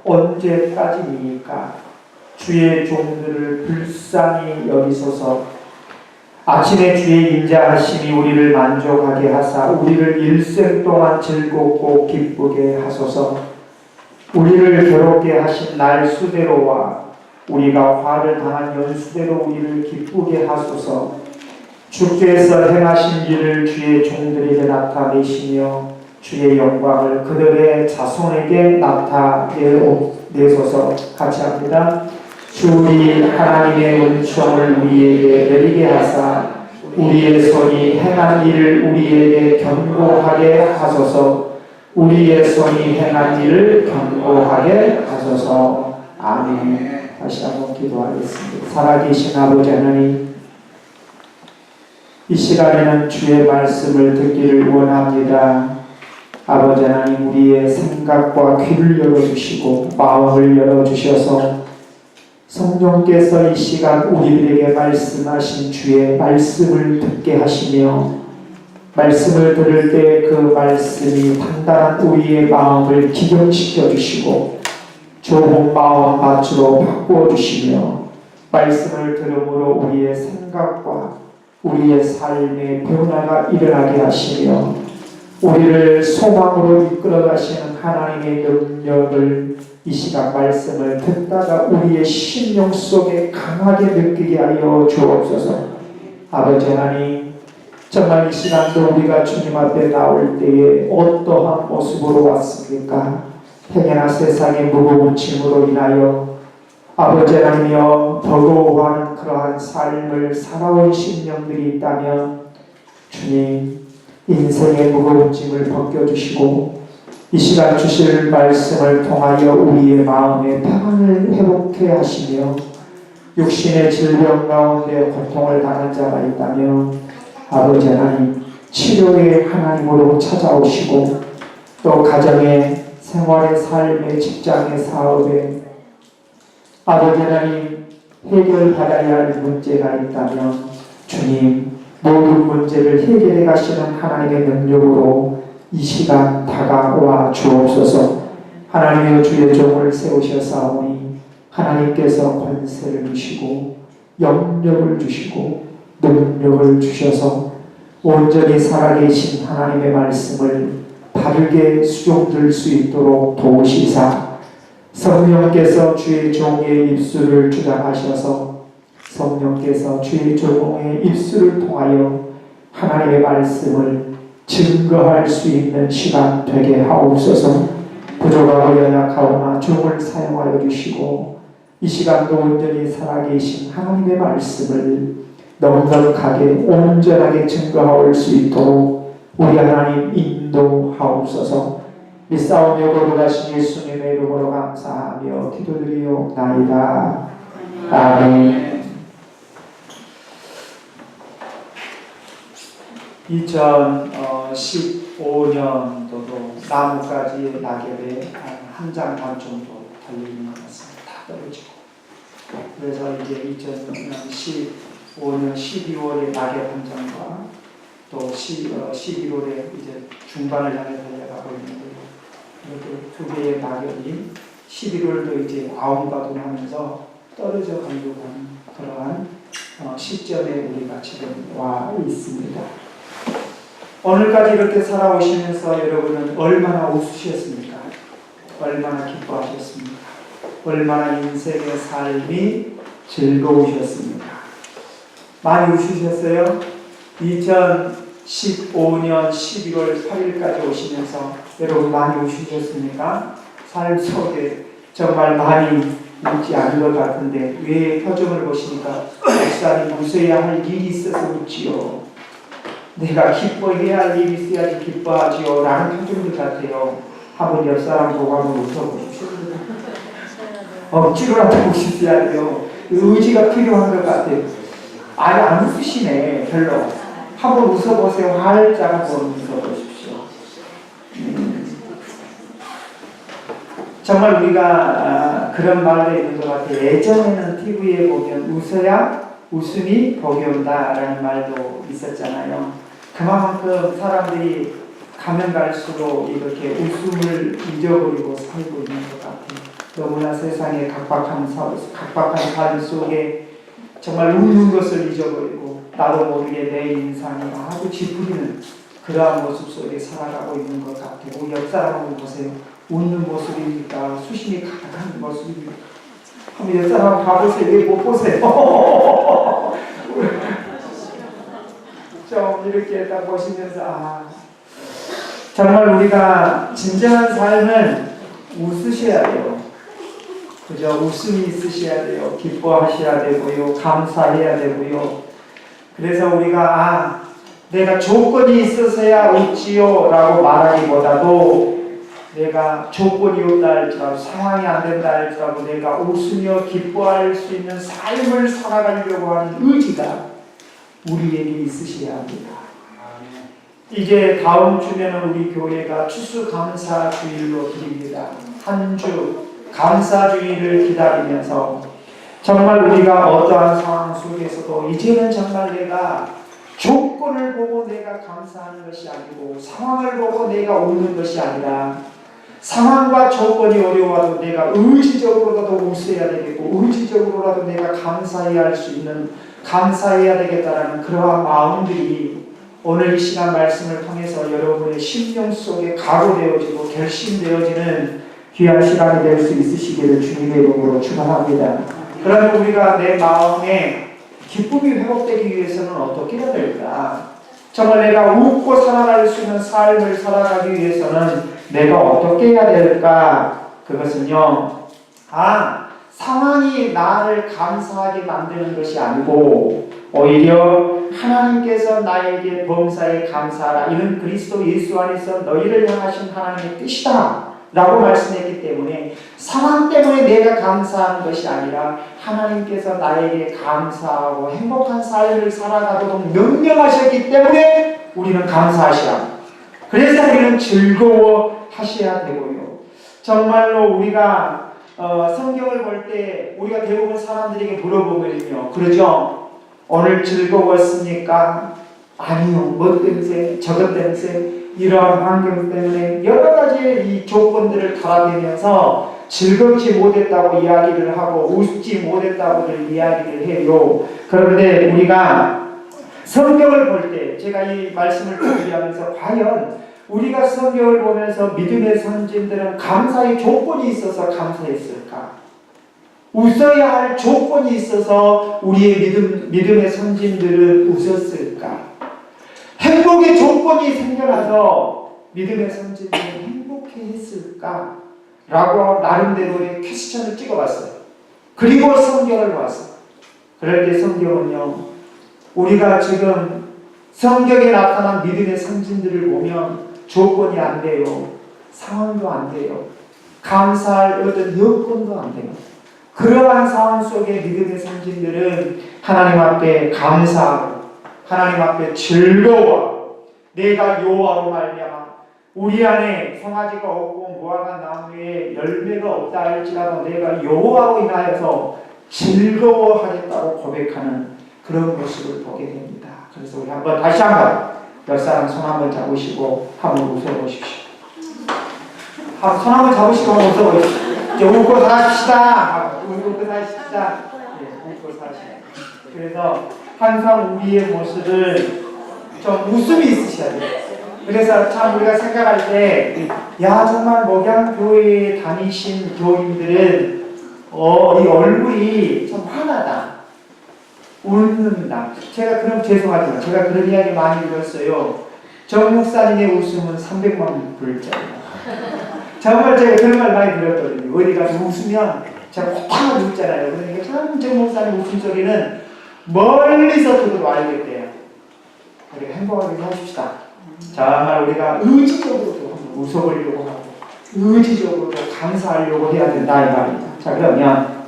언제까지입니까? 주의 종들을 불쌍히 여기소서. 아침에 주의 인자하심이 우리를 만족하게 하사 우리를 일생 동안 즐겁고 기쁘게 하소서. 우리를 괴롭게 하신 날 수대로와 우리가 화를 당한 연수대로 우리를 기쁘게 하소서. 주께서 행하신 일을 주의 종들에게 나타내시며 주의 영광을 그들의 자손에게 나타내소서. 같이 합니다. 주의 하나님의 은총을 우리에게 내리게 하사 우리의 손이 행한 일을 우리에게 견고하게 하소서. 우리의 손이 행한 일을 견고하게 하소서. 아멘. 다시 한번 기도하겠습니다. 살아계신 아버지 하나님, 이 시간에는 주의 말씀을 듣기를 원합니다. 아버지 하나님, 우리의 생각과 귀를 열어주시고 마음을 열어주셔서 성령께서 이 시간 우리들에게 말씀하신 주의 말씀을 듣게 하시며 말씀을 들을 때 그 말씀이 단단한 우리의 마음을 기경시켜 주시고 좋은 마음 밭으로 바꾸어 주시며 말씀을 들음으로 우리의 생각과 우리의 삶의 변화가 일어나게 하시며 우리를 소망으로 이끌어 가시는 하나님의 능력을 이 시간 말씀을 듣다가 우리의 심령 속에 강하게 느끼게 하여 주옵소서. 아버지 하나님, 정말 이 시간도 우리가 주님 앞에 나올 때에 어떠한 모습으로 왔습니까? 행여나 세상의 무거운 짐으로 인하여 아버지 하나님이여 버거워하는 그러한 삶을 살아온 심령들이 있다면 주님, 인생의 무거운 짐을 벗겨주시고 이 시간 주실 말씀을 통하여 우리의 마음의 평안을 회복해 하시며 육신의 질병 가운데 고통을 당한 자가 있다면 아버지 하나님 치료의 하나님으로 찾아오시고 또 가정의 생활의 삶의 직장의 사업에 아버지 하나님 해결받아야 할 문제가 있다면 주님 모든 문제를 해결해 가시는 하나님의 능력으로 이 시간 다가와 주옵소서. 하나님의 주의 종을 세우셔사오니 하나님께서 권세를 주시고 영력을 주시고 능력을 주셔서 온전히 살아계신 하나님의 말씀을 바르게 수종들 수 있도록 도우시사 성령께서 주의 종의 입술을 주장하셔서 성령께서 주의 종의 입술을 통하여 하나님의 말씀을 증거할 수 있는 시간 되게 하옵소서. 부족하고 연약하오나 종을 사용하여 주시고 이 시간도 온전히 살아계신 하나님의 말씀을 넉넉하게 온전하게 증거할 수 있도록 우리 하나님 인도하옵소서. 믿사오며 거룩하신 예수님의 이름으로 감사하며 기도드리옵나이다. 아멘. 2015년도도 나뭇가지 낙엽에 한 장 반 정도 달리는 것 같습니다. 다 떨어지고. 그래서 이제 2015년 12월에 낙엽 한 장과 또 11월에 이제 중반을 향해 달려가고 있는데 이렇게 두 개의 낙엽이 11월도 이제 아웅가동하면서 떨어져 가려고 하는 그러한 시점에 우리가 지금 와 있습니다. 오늘까지 이렇게 살아오시면서 여러분은 얼마나 웃으셨습니까? 얼마나 기뻐하셨습니까? 얼마나 인생의 삶이 즐거우셨습니까? 많이 웃으셨어요? 2015년 11월 8일까지 오시면서 여러분 많이 웃으셨습니까? 삶 속에 정말 많이 웃지 않은 것 같은데 왜 표정을 보시니까 목사님 웃어야 할 일이 있어서 웃지요. 내가 기뻐해야 할 일이 있어야지 기뻐하지요. 라는 표정들 같아요. 한번 옆 사람 보고 한번 웃어보십시오. 억지로라도 웃으셔야 돼요. 의지가 필요한 것 같아요. 아예 안 웃으시네. 별로. 한번 웃어보세요. 활짝 한번 웃어보십시오. 정말 우리가 그런 말도 있는 것 같아요. 예전에는 TV에 보면 웃어야 웃음이 복이 온다라는 말도 있었잖아요. 그만큼 사람들이 가면 갈수록 이렇게 웃음을 잊어버리고 살고 있는 것 같아요. 너무나 세상의 각박한 삶 속에 정말 웃는 것을 잊어버리고 나도 모르게 내 인상이 아주 찌푸리는 그러한 모습 속에 살아가고 있는 것 같아요. 우리 옆 사람 한번 보세요. 웃는 모습입니까? 수심이 가득한 모습입니까? 한번 옆 사람 봐보세요. 왜 못 보세요? 좀 이렇게 딱 보시면서 정말 우리가 진정한 삶은 웃으셔야 돼요. 그죠? 웃음이 있으셔야 돼요. 기뻐하셔야 되고요. 감사해야 되고요. 그래서 우리가 내가 조건이 있어서야 웃지요 라고 말하기보다도 내가 조건이 없다 할지라도 상황이 안 된다 할지라도 내가 웃으며 기뻐할 수 있는 삶을 살아가려고 하는 의지가 우리에게 있으셔야 합니다. 이제 다음 주면은 우리 교회가 추수감사주일로 드립니다. 한 주 감사주일을 기다리면서 정말 우리가 어떠한 상황 속에서도 이제는 정말 내가 조건을 보고 내가 감사하는 것이 아니고 상황을 보고 내가 웃는 것이 아니라 상황과 조건이 어려워도 내가 의지적으로라도 웃어야 되겠고 의지적으로라도 내가 감사해야 할 수 있는 감사해야 되겠다라는 그러한 마음들이 오늘 이 시간 말씀을 통해서 여러분의 심령 속에 각오되어지고 결심되어지는 귀한 시간이 될 수 있으시기를 주님의 이름으로 축원합니다. 그러면 우리가 내 마음에 기쁨이 회복되기 위해서는 어떻게 해야 될까? 정말 내가 웃고 살아갈 수 있는 삶을 살아가기 위해서는 내가 어떻게 해야 될까? 그것은요, 상황이 나를 감사하게 만드는 것이 아니고 오히려 하나님께서 나에게 범사에 감사하라. 이는 그리스도 예수 안에서 너희를 향하신 하나님의 뜻이다 라고 말씀했기 때문에 상황 때문에 내가 감사하는 것이 아니라 하나님께서 나에게 감사하고 행복한 삶을 살아가도록 명령하셨기 때문에 우리는 감사하시라. 그래서 우리는 즐거워하셔야 되고요. 정말로 우리가 성경을 볼 때 우리가 대부분 사람들에게 물어보거든요. 그러죠? 오늘 즐거웠습니까? 아니요. 뭐 때문에? 저것 때문에? 이러한 환경 때문에 여러 가지 이 조건들을 달아대면서 즐겁지 못했다고 이야기를 하고 웃지 못했다고들 이야기를 해요. 그런데 우리가 성경을 볼 때 제가 이 말씀을 준비하면서 과연 우리가 성경을 보면서 믿음의 선진들은 감사의 조건이 있어서 감사했을까? 웃어야 할 조건이 있어서 우리의 믿음의 선진들은 웃었을까? 행복의 조건이 생겨나서 믿음의 선진들은 행복해했을까? 라고 나름대로의 퀘스천을 찍어봤어요. 그리고 성경을 봤어요. 그럴 때 성경은요, 우리가 지금 성경에 나타난 믿음의 선진들을 보면 조건이 안 돼요. 상황도 안 돼요. 감사할 어떤 여건도 안 돼요. 그러한 상황 속에 믿음의 선진들은 하나님 앞에 감사하고 하나님 앞에 즐거워. 내가 여호와로 말미암아 우리 안에 송아지가 없고 무화과 나무에 열매가 없다 할지라도 내가 여호와로 인하여서 즐거워하겠다고 고백하는 그런 모습을 보게 됩니다. 그래서 우리 한번 다시 한번 옆 사람 손 한번 잡으시고 한번 웃어보십시오. 손 한번 잡으시고 한번 웃어보십시오. 이제 웃고 사십시다. 웃고 사십시다. 웃고 사십시다. 그래서 항상 우리의 모습을 좀 웃음이 있으셔야 돼요. 그래서 참 우리가 생각할 때, 정말 목양교회에 다니신 교인들은 이 얼굴이 좀 환하다, 웃는다. 제가 그럼 죄송하지만 제가 그런 이야기 많이 들었어요. 정 목사님의 웃음은 300만 불짜리다. 정말 제가 그런 말 많이 들었거든요. 어디 가서 웃으면 제가 팍 웃잖아요. 그러니까 참 정 목사님 웃음소리는 멀리서 들어도 알겠대요. 우리가 행복하게 사십시다. 정말 우리가 의지적으로도 웃어보려고 하고 의지적으로도 감사하려고 해야 된다 이 말입니다. 자, 그러면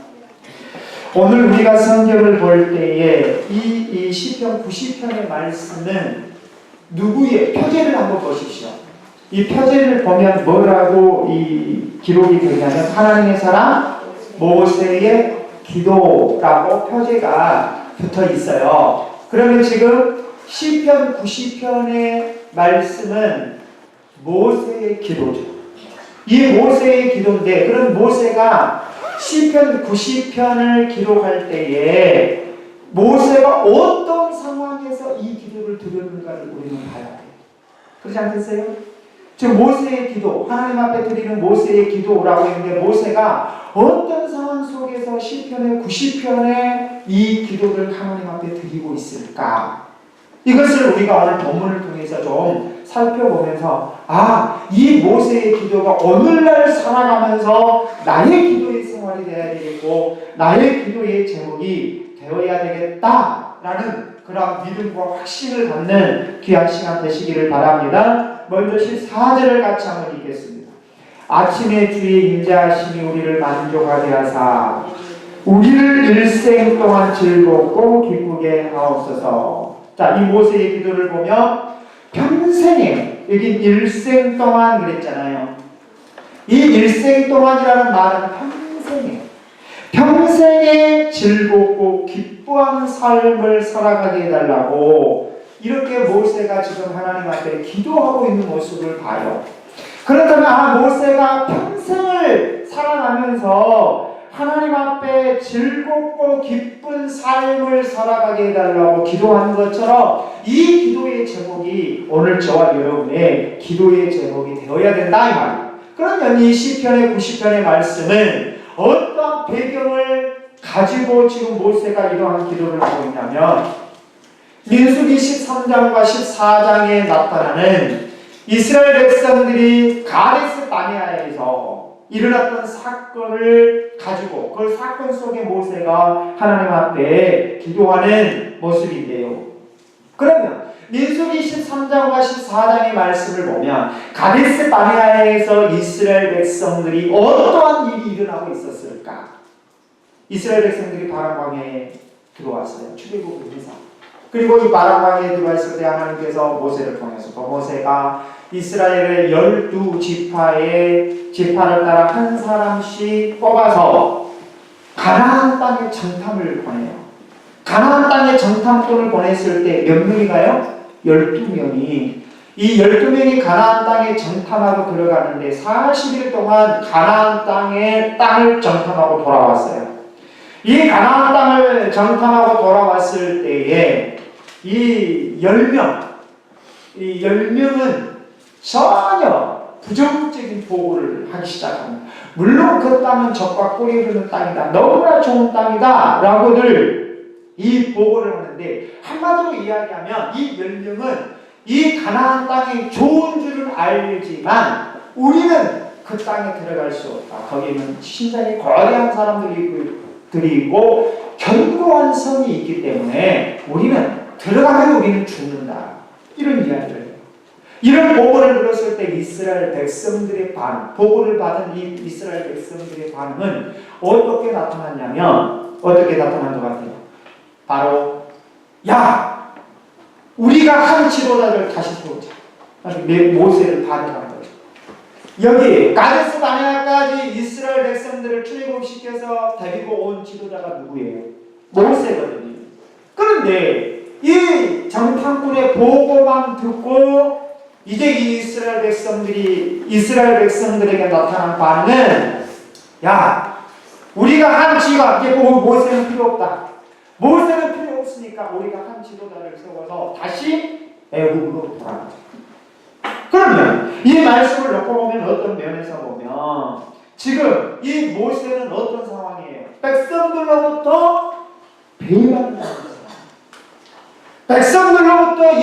오늘 우리가 성경을 볼 때에 이 시편 90편의 말씀은 누구의 표제를 한번 보십시오. 이 표제를 보면 뭐라고 이 기록이 되냐면 하나님의 사람 모세의 기도라고 표제가 붙어 있어요. 그러면 지금 시편 90편의 말씀은 모세의 기도죠. 이 모세의 기도인데, 그런 모세가 시편 90편을 기록할 때에 모세가 어떤 상황에서 이 기도를 드렸는가를 우리는 봐야 돼요. 그렇지 않겠어요? 지금 모세의 기도, 하나님 앞에 드리는 모세의 기도라고 했는데, 모세가 어떤 상황 속에서 시편의 90편에 이 기도를 하나님 앞에 드리고 있을까? 이것을 우리가 오늘 본문을 통해서 좀 살펴보면서, 이 모세의 기도가 오늘날 살아가면서 나의 기도의 생활이 되어야 되겠고, 나의 기도의 제목이 되어야 되겠다라는 그런 믿음과 확신을 갖는 귀한 시간 되시기를 바랍니다. 먼저 14절을 같이 한번 읽겠습니다. 아침에 주의 인자하심이 우리를 만족하게 하사 우리를 일생 동안 즐겁고 기쁘게 하옵소서. 자, 이 모세의 기도를 보면 평생에, 여기 일생 동안 그랬잖아요. 이 일생 동안이라는 말은 평생에 즐겁고 기뻐하는 삶을 살아가게 해달라고 이렇게 모세가 지금 하나님 앞에 기도하고 있는 모습을 봐요. 그렇다면 모세가 평생을 살아가면서 하나님 앞에 즐겁고 기쁜 삶을 살아가게 해달라고 기도하는 것처럼 이 기도의 제목이 오늘 저와 여러분의 기도의 제목이 되어야 된다 이 말이에요. 그러면 이 시편의 90편의 말씀은 어떤 배경을 가지고 지금 모세가 이러한 기도를 하고 있냐면, 민수기 13장과 14장에 나타나는 이스라엘 백성들이 가데스 바네아에서 일어났던 사건을 가지고 그 사건 속에 모세가 하나님 앞에 기도하는 모습인데요. 그러면 민수기 13장과 14장의 말씀을 보면 가데스 바네아에서 이스라엘 백성들이 어떠한 일이 일어나고 있었을까? 이스라엘 백성들이 바람광야에 들어왔어요. 출애굽을 해서. 그리고 이 바람광야에 들어왔을 때 하나님께서 모세를 통해서 모세가 이스라엘의 12지파의 지파를 따라 한 사람씩 뽑아서 가나안 땅에 정탐을 보내요. 가나안 땅에 정탐꾼을 보냈을 때 몇 명이가요? 12명이. 이 12명이 가나안 땅에 정탐하고 들어가는데 40일 동안 가나안 땅을 정탐하고 돌아왔어요. 이 가나안 땅을 정탐하고 돌아왔을 때에 이 10명은 전혀 부정적인 보고를 하기 시작합니다. 물론 그 땅은 젖과 꿀이 흐르는 땅이다. 너무나 좋은 땅이다. 라고들 이 보고를 하는데, 한마디로 이야기하면 이 10명은 이 가나안 땅이 좋은 줄은 알지만 우리는 그 땅에 들어갈 수 없다. 거기는 신장이 거대한 사람들이 있고 견고한 성이 있기 때문에 우리는 들어가면 우리는 죽는다. 이런 이야기를 해요. 이런 보고를 들었을 때 이스라엘 백성들의 반응, 보고를 받은 이 이스라엘 백성들의 반응은 어떻게 나타났냐면, 어떻게 나타난 것 같아요? 바로 우리가 한 지도자를 다시 세우자. 모세를 반응한 거죠. 여기 가데스 바네아까지 이스라엘 백성들을 출애굽시켜서 데리고 온 지도자가 누구예요? 모세거든요. 그런데 이 정탐꾼의 보고만 듣고 이제 이 이스라엘 백성들에게 나타난 반응은, 우리가 한 지가 이제 모세는 필요 없다. 모세는 필요 없으니까 우리가 한 지도자를 세워서 다시 애굽으로 돌아가자. 그러면 이 말씀을 놓고 보면 어떤 면에서 보면 지금 이 모세는 어떤 상황이에요? 백성들로부터 배반을 당하는 상황. 백성들로부터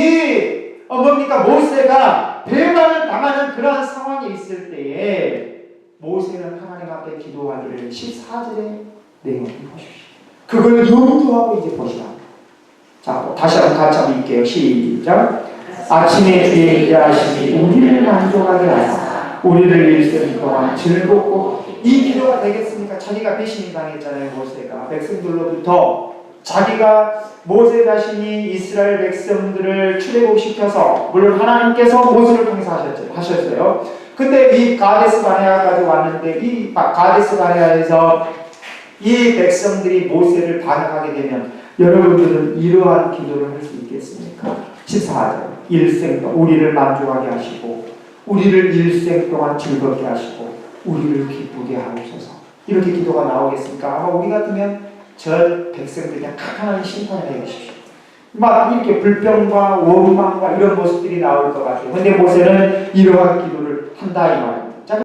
모세가 배반을 당하는 그러한 상황이 있을 때에 모세는 하나님 앞에 기도하기를 14절의 내용을 보십시오. 그걸 염두하고 이제 보시라. 자, 다시 한번 같이 한번 읽게요. 시작. 아침에 주의 인자하심이 우리를 만족하게 하사 우리를 일생 동안 즐겁고. 이 기도가 되겠습니까? 자기가 배신이 당했잖아요. 모세가 백성들로부터 자기가 모세 자신이 이스라엘 백성들을 출애굽시켜서, 물론 하나님께서 모세를 통해서 하셨어요. 근데 이 가데스 바네아까지 왔는데 이 가데스 바네아에서 이 백성들이 모세를 반응하게 되면 여러분들은 이러한 기도를 할 수 있겠습니까? 14절. 일생 동안 우리를 만족하게 하시고 우리를 일생 동안 즐겁게 하시고 우리를 기쁘게 하옵소서. 이렇게 기도가 나오겠습니까? 아마 우리 같으면 저 백성들 그냥 하나님 심판을 해 주십시오. 막 이렇게 불평과 원망과 이런 모습들이 나올 것 같아요. 근데 모세는 이러한 기도를 한다 이 말이에요.